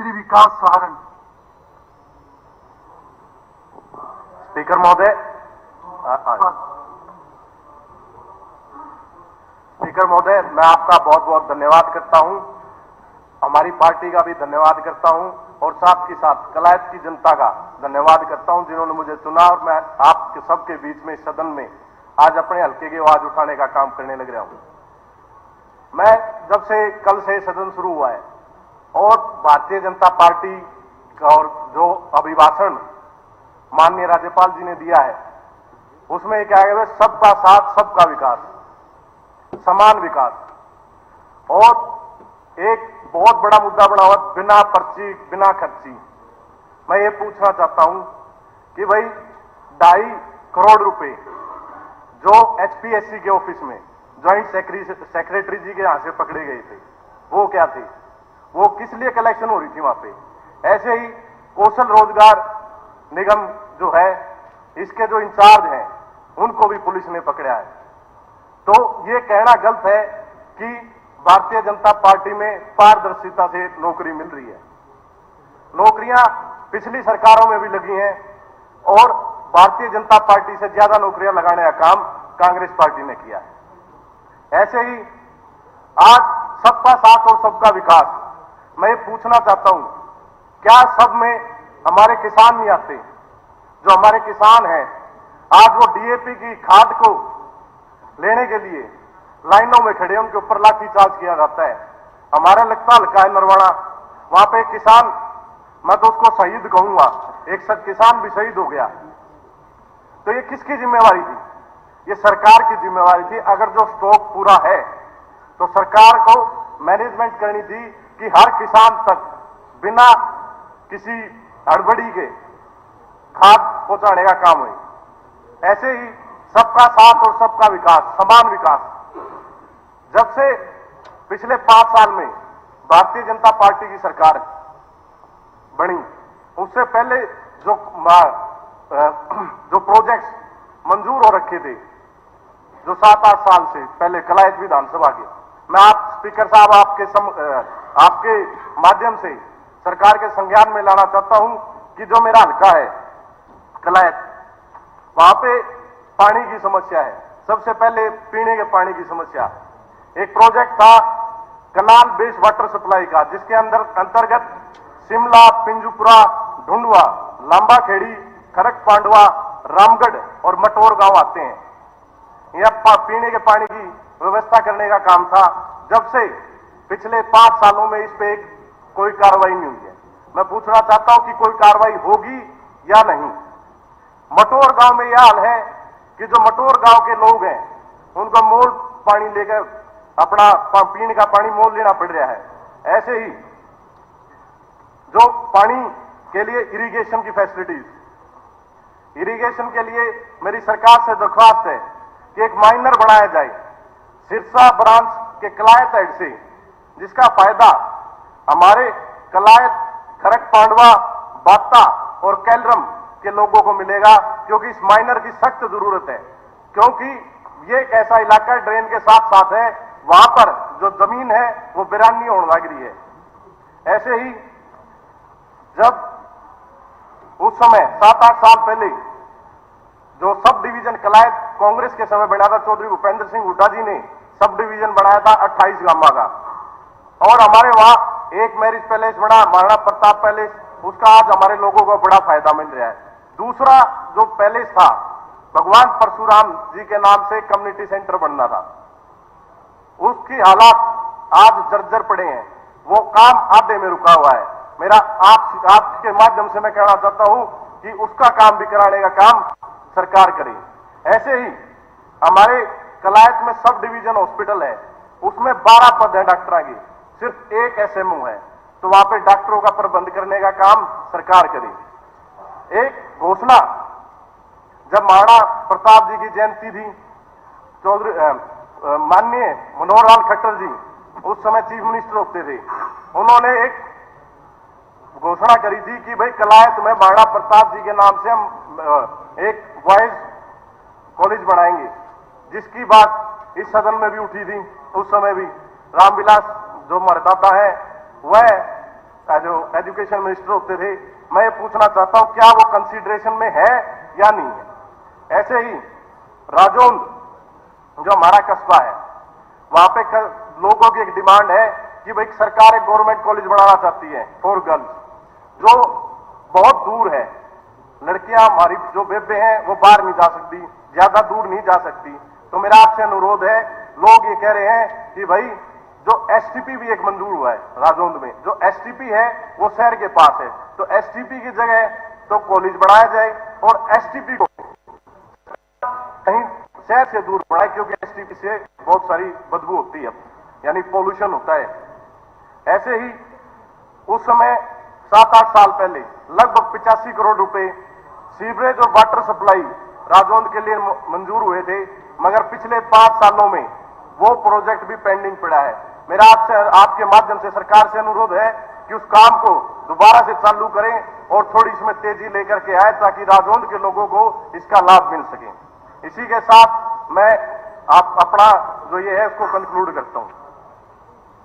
श्री विकास Saharan. Speaker महोदय, speaker महोदय, मैं आपका बहुत बहुत धन्यवाद करता हूं, हमारी पार्टी का भी धन्यवाद करता हूं और साथ ही साथ कलायत की जनता का धन्यवाद करता हूं जिन्होंने मुझे चुना और मैं आपके सबके बीच में सदन में आज अपने हल्के की आवाज उठाने का काम करने लग रहा हूं। मैं जब से कल से सदन शुरू हुआ है और भारतीय जनता पार्टी का और जो अभिभाषण माननीय राज्यपाल जी ने दिया है उसमें क्या है, सबका साथ सबका विकास, समान विकास, और एक बहुत बड़ा मुद्दा बना हुआ बिना पर्ची बिना खर्ची। मैं ये पूछना चाहता हूं कि भाई 2.5 करोड़ रुपए जो एचपीएससी के ऑफिस में ज्वाइंट सेक्रेटरी जी के यहां से पकड़े गए थे, वो क्या थे, वो किस लिए कलेक्शन हो रही थी वहां पे। ऐसे ही कौशल रोजगार निगम जो है, इसके जो इंचार्ज हैं उनको भी पुलिस ने पकड़ा है। तो ये कहना गलत है कि भारतीय जनता पार्टी में पारदर्शिता से नौकरी मिल रही है। नौकरियां पिछली सरकारों में भी लगी हैं और भारतीय जनता पार्टी से ज्यादा नौकरियां लगाने का काम कांग्रेस पार्टी ने किया है। ऐसे ही आज सबका साथ और सबका विकास, मैं ये पूछना चाहता हूं, क्या सब में हमारे किसान नहीं आते? जो हमारे किसान हैं आज वो डीएपी की खाद को लेने के लिए लाइनों में खड़े, उनके ऊपर लाठीचार्ज किया जाता है। हमारा लगता हल्का है नरवाना, वहां पे एक किसान, मैं तो उसको शहीद कहूंगा, एक किसान भी शहीद हो गया। तो ये किसकी जिम्मेवारी थी? ये सरकार की जिम्मेवारी थी। अगर जो स्टॉक पूरा है तो सरकार को मैनेजमेंट करनी थी कि हर किसान तक बिना किसी हड़बड़ी के खाद पहुंचाने का काम हुई। ऐसे ही सबका साथ और सबका विकास, समान विकास, जब से पिछले 5 साल में भारतीय जनता पार्टी की सरकार बनी, उससे पहले जो प्रोजेक्ट्स मंजूर हो रखे थे, जो 7-8 साल से पहले कलायत विधानसभा के, मैं आप स्पीकर साहब आपके माध्यम से सरकार के संज्ञान में लाना चाहता हूं कि जो मेरा हल्का है कलायत, वहां पे पानी की समस्या है। सबसे पहले पीने के पानी की समस्या। एक प्रोजेक्ट था कनाल बेस वाटर सप्लाई का, जिसके अंतर्गत शिमला, पिंजूपुरा, ढूंढवा, लांबाखेड़ी, खरक पांडवा, रामगढ़ और मटोर गांव आते हैं। यह पीने के पानी की व्यवस्था करने का काम था। जब से पिछले 5 सालों में इस पे कोई कार्रवाई नहीं हुई है। मैं पूछना चाहता हूं कि कोई कार्रवाई होगी या नहीं। मटोर गांव में यह हाल है कि जो मटोर गांव के लोग हैं उनको मोल पानी लेकर अपना पीने का पानी मोल लेना पड़ रहा है। ऐसे ही जो पानी के लिए इरिगेशन की फैसिलिटीज, इरिगेशन के लिए मेरी सरकार से दरख्वास्त है कि एक माइनर बनाया जाए सिरसा ब्रांच के कलायत हेड से, जिसका फायदा हमारे कलायत, खरक पांडवा, बाता और कैलरम के लोगों को मिलेगा, क्योंकि इस माइनर की सख्त जरूरत है। क्योंकि ये एक ऐसा इलाका ड्रेन के साथ साथ है, वहां पर जो जमीन है वो बिरानी होने लग रही है। ऐसे ही जब उस समय 7-8 साल पहले जो सब डिवीजन कलायत कांग्रेस के समय बना था, चौधरी भूपेंद्र सिंह हुड्डा जी ने सब डिवीजन बनाया था 28 गांव का, और हमारे वहां एक मैरिज पैलेस बना, महाराणा प्रताप पैलेस, उसका आज हमारे लोगों को बड़ा फायदा मिल रहा है। दूसरा जो पैलेस था भगवान परशुराम जी के नाम से कम्युनिटी सेंटर बनना था, उसकी हालात आज जर्जर पड़े हैं, वो काम आधे में रुका हुआ है। मेरा आपके माध्यम से मैं कहना चाहता हूं कि उसका काम भी कराने का काम सरकार करे। ऐसे ही हमारे कलायत में सब डिवीजन हॉस्पिटल है, उसमें 12 पद है डॉक्टर के, सिर्फ 1 एसएमओ है, तो वहां पे डॉक्टरों का प्रबंध करने का काम सरकार करे। एक घोषणा, जब महाराणा प्रताप जी की जयंती थी, चौधरी माननीय मनोहर लाल खट्टर जी उस समय चीफ मिनिस्टर होते थे, उन्होंने एक घोषणा करी थी कि भाई कलायत में महाराणा प्रताप जी के नाम से हम एक बॉयज कॉलेज बनाएंगे, जिसकी बात इस सदन में भी उठी थी। उस समय भी रामविलास जो मरदाता है वह जो एजुकेशन मिनिस्टर होते थे, मैं ये पूछना चाहता हूं क्या वो कंसीडरेशन में है या नहीं है। ऐसे ही राजौंद जो हमारा कस्बा है, वहां पे लोगों की एक डिमांड है कि भाई सरकार एक गवर्नमेंट कॉलेज बनाना चाहती है फॉर गर्ल्स, जो बहुत दूर है। लड़कियां हमारी जो बेबे हैं वो बाहर नहीं जा सकती, ज्यादा दूर नहीं जा सकती। तो मेरा आपसे अनुरोध है, लोग ये कह रहे हैं कि भाई जो एसटीपी भी एक मंजूर हुआ है राजौंद में, जो एसटीपी है वो शहर के पास है, तो एसटीपी की जगह तो कॉलेज बढ़ाया जाए और एसटीपी को कहीं शहर से दूर बढ़ाए, क्योंकि एसटीपी से बहुत सारी बदबू होती है, यानी पोल्यूशन होता है। ऐसे ही उस समय 7-8 साल पहले लगभग 85 करोड़ रुपए सीवरेज और वाटर सप्लाई राजौंद के लिए मंजूर हुए थे, मगर पिछले 5 सालों में वो प्रोजेक्ट भी पेंडिंग पड़ा है। मेरा आपके माध्यम से सरकार से अनुरोध है कि उस काम को दोबारा से चालू करें और थोड़ी इसमें तेजी लेकर के आए, ताकि राजौंद के लोगों को इसका लाभ मिल सके। इसी के साथ मैं अपना जो ये है उसको कंक्लूड करता हूं।